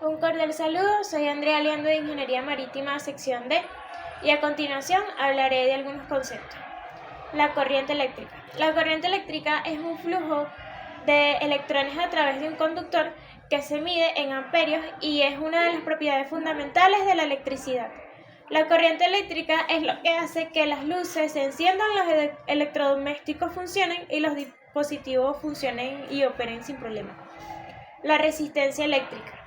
Un cordial saludo, soy Andrea Leando de Ingeniería Marítima, sección D, y a continuación hablaré de algunos conceptos. La corriente eléctrica. La corriente eléctrica es un flujo de electrones a través de un conductor que se mide en amperios y es una de las propiedades fundamentales de la electricidad. La corriente eléctrica es lo que hace que las luces se enciendan, los electrodomésticos funcionen y los dispositivos funcionen y operen sin problema. La resistencia eléctrica.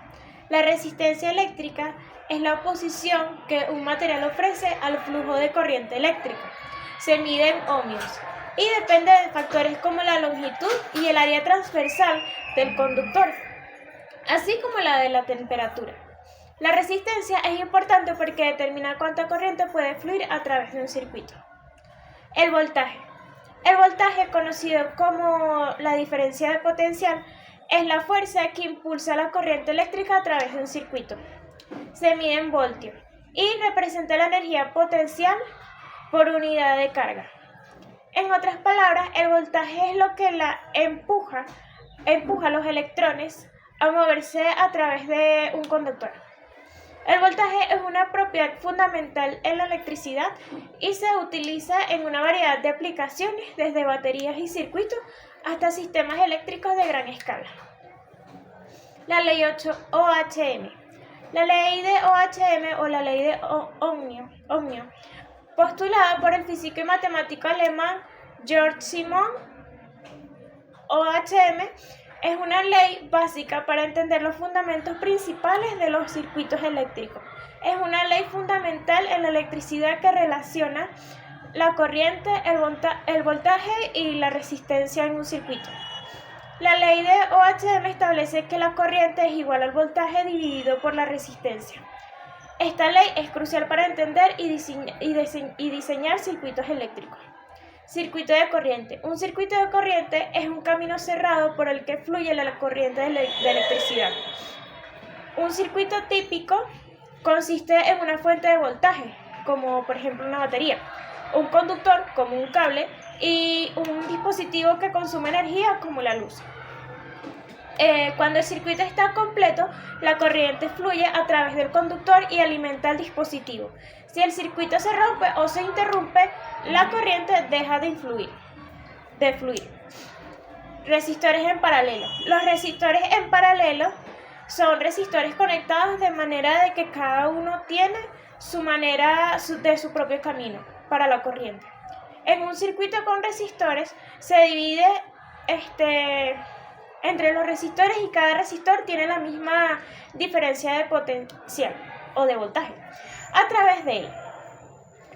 La resistencia eléctrica es la oposición que un material ofrece al flujo de corriente eléctrica. Se mide en ohmios y depende de factores como la longitud y el área transversal del conductor, así como la de la temperatura. La resistencia es importante porque determina cuánta corriente puede fluir a través de un circuito. El voltaje. El voltaje, conocido como la diferencia de potencial, es la fuerza que impulsa la corriente eléctrica a través de un circuito. Se mide en voltios y representa la energía potencial por unidad de carga. En otras palabras, el voltaje es lo que empuja a los electrones a moverse a través de un conductor. El voltaje es una propiedad fundamental en la electricidad y se utiliza en una variedad de aplicaciones, desde baterías y circuitos hasta sistemas eléctricos de gran escala. La ley OHM. La ley de OHM o la ley de Ohm, postulada por el físico y matemático alemán Georg Simon. OHM es una ley básica para entender los fundamentos principales de los circuitos eléctricos. Es una ley fundamental en la electricidad que relaciona la corriente, el voltaje y la resistencia en un circuito. La ley de OHM establece que la corriente es igual al voltaje dividido por la resistencia. Esta ley es crucial para entender y diseñar circuitos eléctricos. Circuito de corriente. Un circuito de corriente es un camino cerrado por el que fluye la corriente de electricidad. Un circuito típico consiste en una fuente de voltaje, como por ejemplo una batería, un conductor, como un cable, y un dispositivo que consume energía, como la luz. Cuando el circuito está completo, la corriente fluye a través del conductor y alimenta el dispositivo. Si el circuito se rompe o se interrumpe, la corriente deja de fluir. Resistores en paralelo. Los resistores en paralelo son resistores conectados de manera de que cada uno tiene su propio camino para la corriente. En un circuito con resistores se divide entre los resistores y cada resistor tiene la misma diferencia de potencial o de voltaje a través de él.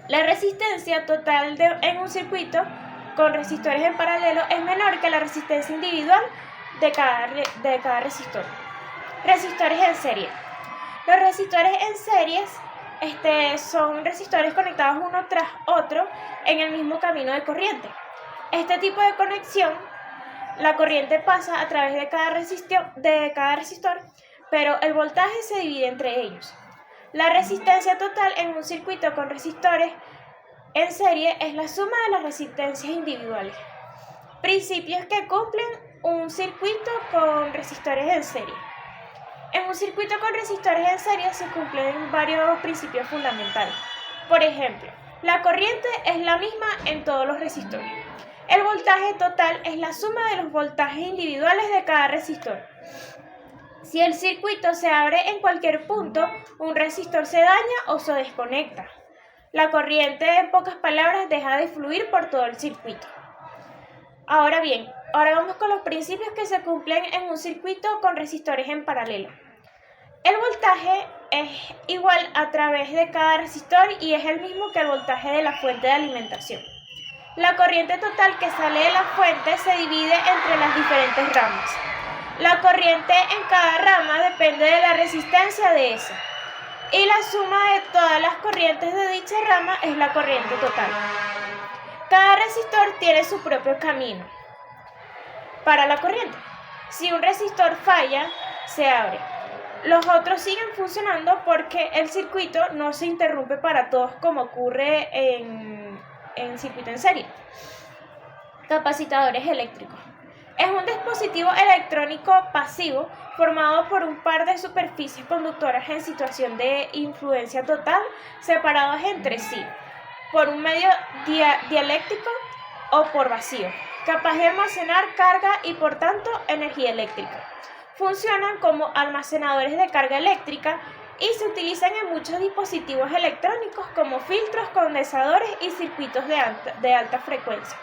La resistencia total en un circuito con resistores en paralelo es menor que la resistencia individual de cada resistor. Resistores en serie. Los resistores en series son resistores conectados uno tras otro en el mismo camino de corriente. Este tipo de conexión, la corriente pasa a través de cada resistor, pero el voltaje se divide entre ellos. La resistencia total en un circuito con resistores en serie es la suma de las resistencias individuales. Principios que cumplen un circuito con resistores en serie. En un circuito con resistores en serie se cumplen varios principios fundamentales. Por ejemplo, la corriente es la misma en todos los resistores. El voltaje total es la suma de los voltajes individuales de cada resistor. Si el circuito se abre en cualquier punto, un resistor se daña o se desconecta. La corriente, en pocas palabras, deja de fluir por todo el circuito. Ahora vamos con los principios que se cumplen en un circuito con resistores en paralelo. El voltaje es igual a través de cada resistor y es el mismo que el voltaje de la fuente de alimentación. La corriente total que sale de la fuente se divide entre las diferentes ramas. La corriente en cada rama depende de la resistencia de esa, y la suma de todas las corrientes de dicha rama es la corriente total. Cada resistor tiene su propio camino para la corriente. Si un resistor falla, se abre. Los otros siguen funcionando porque el circuito no se interrumpe para todos como ocurre en circuito en serie. Capacitadores eléctricos. Es un dispositivo electrónico pasivo formado por un par de superficies conductoras en situación de influencia total separadas entre sí por un medio dieléctrico o por vacío, capaz de almacenar carga y por tanto energía eléctrica. Funcionan como almacenadores de carga eléctrica y se utilizan en muchos dispositivos electrónicos como filtros, condensadores y circuitos de alta frecuencia.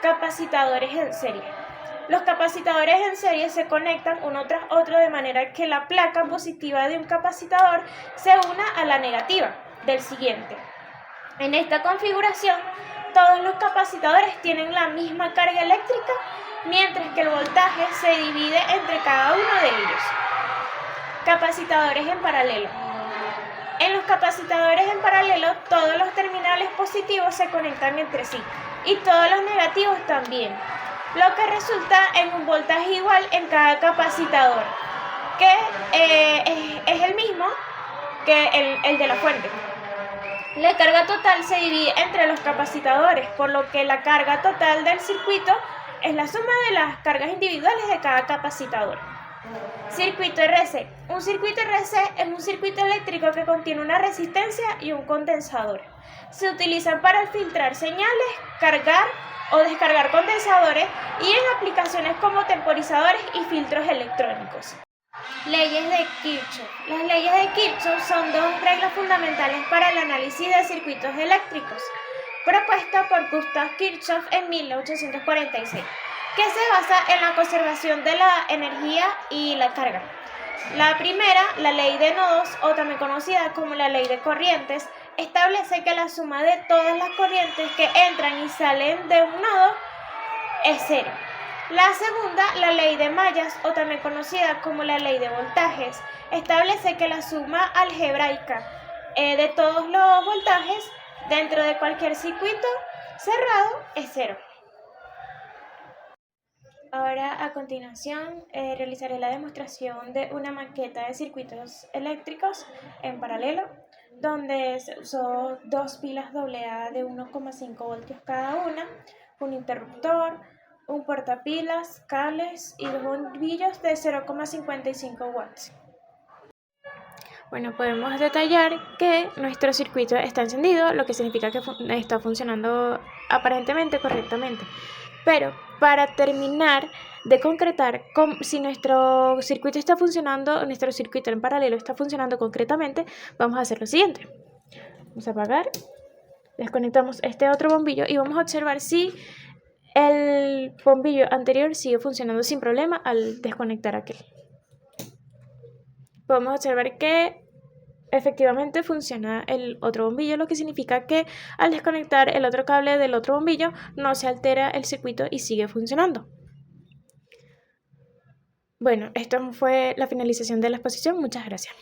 Capacitadores en serie. Los capacitadores en serie se conectan uno tras otro de manera que la placa positiva de un capacitador se una a la negativa del siguiente. En esta configuración, todos los capacitadores tienen la misma carga eléctrica, mientras que el voltaje se divide entre cada uno de ellos. Capacitadores en paralelo. En los capacitadores en paralelo, todos los terminales positivos se conectan entre sí y todos los negativos también, lo que resulta en un voltaje igual en cada capacitador, que es el mismo que el de la fuente. La carga total se divide entre los capacitadores, por lo que la carga total del circuito es la suma de las cargas individuales de cada capacitador. Circuito RC. Un circuito RC es un circuito eléctrico que contiene una resistencia y un condensador. Se utilizan para filtrar señales, cargar o descargar condensadores y en aplicaciones como temporizadores y filtros electrónicos. Leyes de Kirchhoff. Las leyes de Kirchhoff son dos reglas fundamentales para el análisis de circuitos eléctricos, propuesta por Gustav Kirchhoff en 1846, que se basa en la conservación de la energía y la carga. La primera, la ley de nodos, o también conocida como la ley de corrientes, establece que la suma de todas las corrientes que entran y salen de un nodo es cero. La segunda, la ley de mallas, o también conocida como la ley de voltajes, establece que la suma algebraica de todos los voltajes dentro de cualquier circuito cerrado es cero. Ahora, a continuación, realizaré la demostración de una maqueta de circuitos eléctricos en paralelo, donde se usó dos pilas AA de 1,5 voltios cada una, un interruptor, un portapilas, cables y dos bombillos de 0,55 watts. Bueno, podemos detallar que nuestro circuito está encendido, lo que significa que está funcionando aparentemente correctamente. Pero para terminar de concretar si nuestro circuito está funcionando, nuestro circuito en paralelo está funcionando concretamente, vamos a hacer lo siguiente. Vamos a apagar, desconectamos este otro bombillo y vamos a observar si el bombillo anterior sigue funcionando sin problema al desconectar aquel. Podemos observar que efectivamente funciona el otro bombillo, lo que significa que al desconectar el otro cable del otro bombillo no se altera el circuito y sigue funcionando. Bueno, esto fue la finalización de la exposición. Muchas gracias.